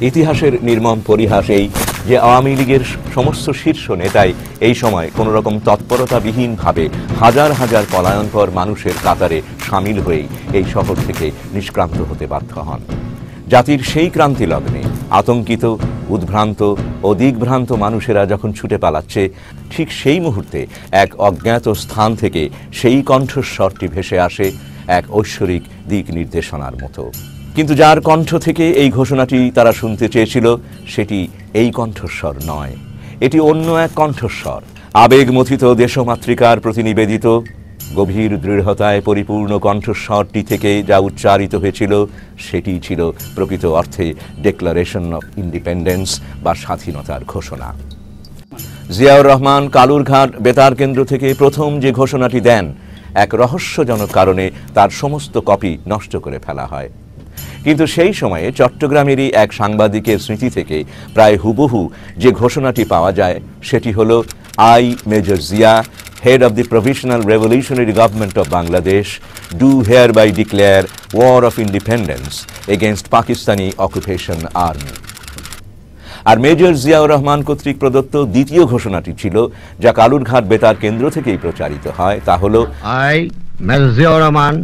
ইতিহাসের নির্মম পরিহাস এই যে আওয়ামী লীগের সমস্ত শীর্ষ নেতাই এই সময় কোনো রকম তৎপরতাবিহীনভাবে হাজার হাজার পলায়নপর মানুষের কাতারে সামিল হয়েই এই শহর থেকে নিষ্ক্রান্ত হতে বাধ্য হন। জাতির সেই ক্রান্তি লগ্নে আতঙ্কিত, উদ্ভ্রান্ত ও দিগ্ভ্রান্ত মানুষেরা যখন ছুটে পালাচ্ছে, ঠিক সেই মুহূর্তে এক অজ্ঞাত স্থান থেকে সেই কণ্ঠস্বরটি ভেসে আসে এক ঐশ্বরিক দিক নির্দেশনার মতো। কিন্তু যার কণ্ঠ থেকে এই ঘোষণাটি তারা শুনতে চেয়েছিল, সেটি এই কণ্ঠস্বর নয়, এটি অন্য এক কণ্ঠস্বর। আবেগমথিত দেশমাতৃকার প্রতি নিবেদিত গভীর দৃঢ়তায় পরিপূর্ণ কণ্ঠস্বরটি থেকে যা উচ্চারিত হয়েছিল, সেটি ছিল প্রকৃত অর্থে ডিক্লারেশন অফ ইন্ডিপেন্ডেন্স বা স্বাধীনতার ঘোষণা। জিয়াউর রহমান কালুরঘাট বেতার কেন্দ্র থেকে প্রথম যে ঘোষণাটি দেন, এক রহস্যজনক কারণে তার সমস্ত কপি নষ্ট করে ফেলা হয়। কিন্তু সেই সময়ে চট্টগ্রামেরই এক সাংবাদিকের স্মৃতি থেকে প্রায় হুবহু যে ঘোষণাটি পাওয়া যায়, সেটি হল I, Major Zia, head of the Provisional Revolutionary Government of Bangladesh, do hereby declare war of independence against Pakistani occupation army. R major Ziaur Rahman কর্তৃক প্রদত্ত দ্বিতীয় ঘোষণাটি ছিল, যা কালুরঘাট বেতার কেন্দ্র থেকেই প্রচারিত হয়, তা হল I, Major Ziaur Rahman,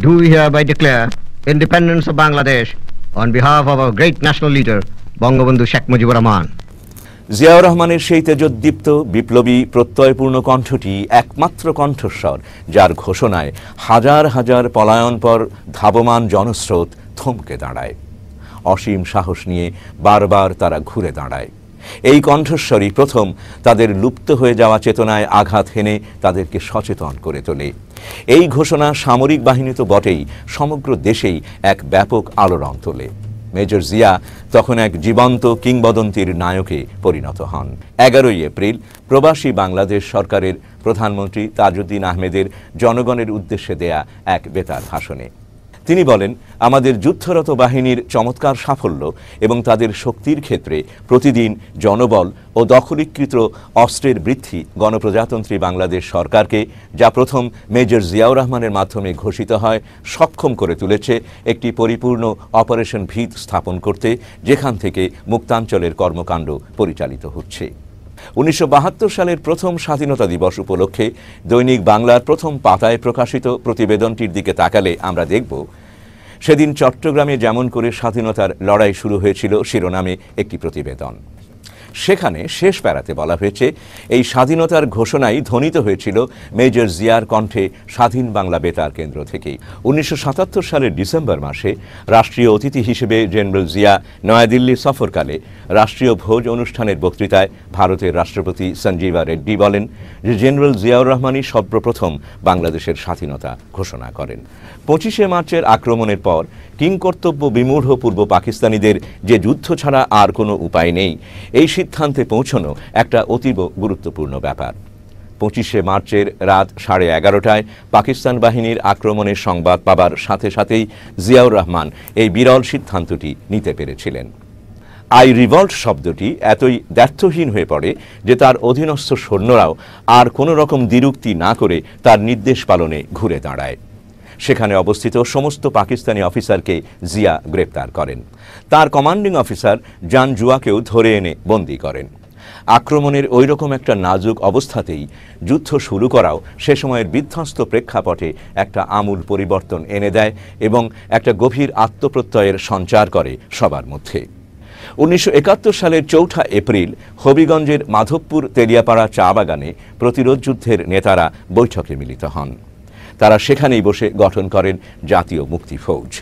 do hereby declare independence of Bangladesh on behalf of our great national leader, Bangabandhu Sheikh Mujibur Rahman. Ziaur রহমানের সেই তেজোদ্দীপ্ত বিপ্লবী প্রত্যয়পূর্ণ কণ্ঠটি একমাত্র কণ্ঠস্বর, যার ঘোষণায় হাজার হাজার পলায়নপর ধাবমান জনস্রোত থমকে দাঁড়ায়। অসীম সাহস নিয়ে বারবার তারা ঘুরে দাঁড়ায়। এই কণ্ঠস্বরই প্রথম তাদের লুপ্ত হয়ে যাওয়া চেতনায় আঘাত হেনে তাদেরকে সচেতন করে তোলে। এই ঘোষণা সামরিক বাহিনী তো বটেই, সমগ্র দেশেই এক ব্যাপক আলোড়ন তোলে। মেজর জিয়া তখন এক জীবন্ত কিংবদন্তির নায়কে পরিণত হন। 11ই এপ্রিল প্রবাসী বাংলাদেশ সরকারের প্রধানমন্ত্রী তাজউদ্দিন আহমেদের জনগণের উদ্দেশ্যে দেয়া এক বেতার ভাষণে তিনি বলেন, আমাদের যুদ্ধরত বাহিনীর চমৎকার সাফল্য এবং তাদের শক্তির ক্ষেত্রে প্রতিদিন জনবল ও দখলীকৃত অস্ত্রের বৃদ্ধি গণপ্রজাতন্ত্রী বাংলাদেশ সরকারকে, যা প্রথম মেজর জিয়াউর রহমানের মাধ্যমে ঘোষিত হয়, সক্ষম করে তুলেছে একটি পরিপূর্ণ অপারেশন ভিত স্থাপন করতে, যেখান থেকে মুক্তাঞ্চলের কর্মকাণ্ড পরিচালিত হচ্ছে। 1972 সালের প্রথম স্বাধীনতা দিবস উপলক্ষে দৈনিক বাংলার প্রথম পাতায় প্রকাশিত প্রতিবেদনটির দিকে তাকালে আমরা দেখব, সেদিন চট্টগ্রামে যেমন করে স্বাধীনতার লড়াই শুরু হয়েছিল শিরোনামে একটি প্রতিবেদন। সেখানে শেষ প্যারাতে বলা হয়েছে, এই স্বাধীনতার ঘোষণাই ধ্বনিত হয়েছিল মেজর জিয়ার কণ্ঠে স্বাধীন বাংলা বেতার কেন্দ্র থেকেই। 1977 সালের ডিসেম্বর মাসে রাষ্ট্রীয় অতিথি হিসেবে জেনারেল জিয়া নয়াদিল্লি সফরকালে রাষ্ট্রীয় ভোজ অনুষ্ঠানের বক্তৃতায় ভারতের রাষ্ট্রপতি সঞ্জীবা রেড্ডি বলেন যে জেনারেল জিয়াউর রহমানই সর্বপ্রথম বাংলাদেশের স্বাধীনতা ঘোষণা করেন। 25শে মার্চের আক্রমণের পর কিংকর্তব্য বিমূঢ় পূর্ব পাকিস্তানিদের যে যুদ্ধ ছাড়া আর কোনো উপায় নেই, এই সিদ্ধান্তে পৌঁছানো একটা অতীব গুরুত্বপূর্ণ ব্যাপার। 25শে মার্চের রাত 11:30টায় পাকিস্তান বাহিনীর আক্রমণের সংবাদ পাবার সাথে সাথেই জিয়াউর রহমান এই বিরল সিদ্ধান্তটি নিতে পেরেছিলেন। আই রিভল্ট শব্দটি এতই দ্ব্যর্থহীন হয়ে পড়ে যে তার অধীনস্থ সৈন্যরাও আর কোনো রকম দ্বিরুক্তি না করে তার নির্দেশ পালনে ঘুরে দাঁড়ায়। সেখানে অবস্থিত সমস্ত পাকিস্তানি অফিসারকে জিয়া গ্রেপ্তার করেন। তার কমান্ডিং অফিসার জান জুয়াকেও ধরে এনে বন্দী করেন। আক্রমণের ওই রকম একটা নাজুক অবস্থাতেই যুদ্ধ শুরু করাও সে সময়ের বিধ্বস্ত প্রেক্ষাপটে একটা আমূল পরিবর্তন এনে দেয় এবং একটা গভীর আত্মপ্রত্যয়ের সঞ্চার করে সবার মধ্যে। 1971 সালের 4 এপ্রিল হবিগঞ্জের মাধবপুর তেলিয়াপাড়া চা বাগানে প্রতিরোধ যুদ্ধের নেতারা বৈঠকে মিলিত হন। তারা সেখানেই বসে গঠন করেন জাতীয় মুক্তি ফৌজ।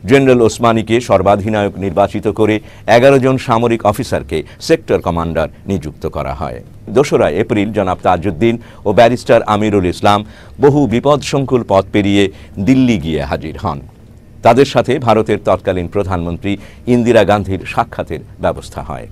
জেনারেল ওসমানীকে সর্বাধিনায়ক নির্বাচিত করে 11 জন সামরিক অফিসারকে সেক্টর কমান্ডার নিযুক্ত করা হয়। 2 এপ্রিল জনাব তাজউদ্দিন ও ব্যারিস্টার আমিরুল ইসলাম বহু বিপদসংকুল পথ পেরিয়ে দিল্লি গিয়ে হাজির হন। তাদের সাথে ভারতের তৎকালীন প্রধানমন্ত্রী ইন্দিরা গান্ধীর সাক্ষাতের ব্যবস্থা হয়।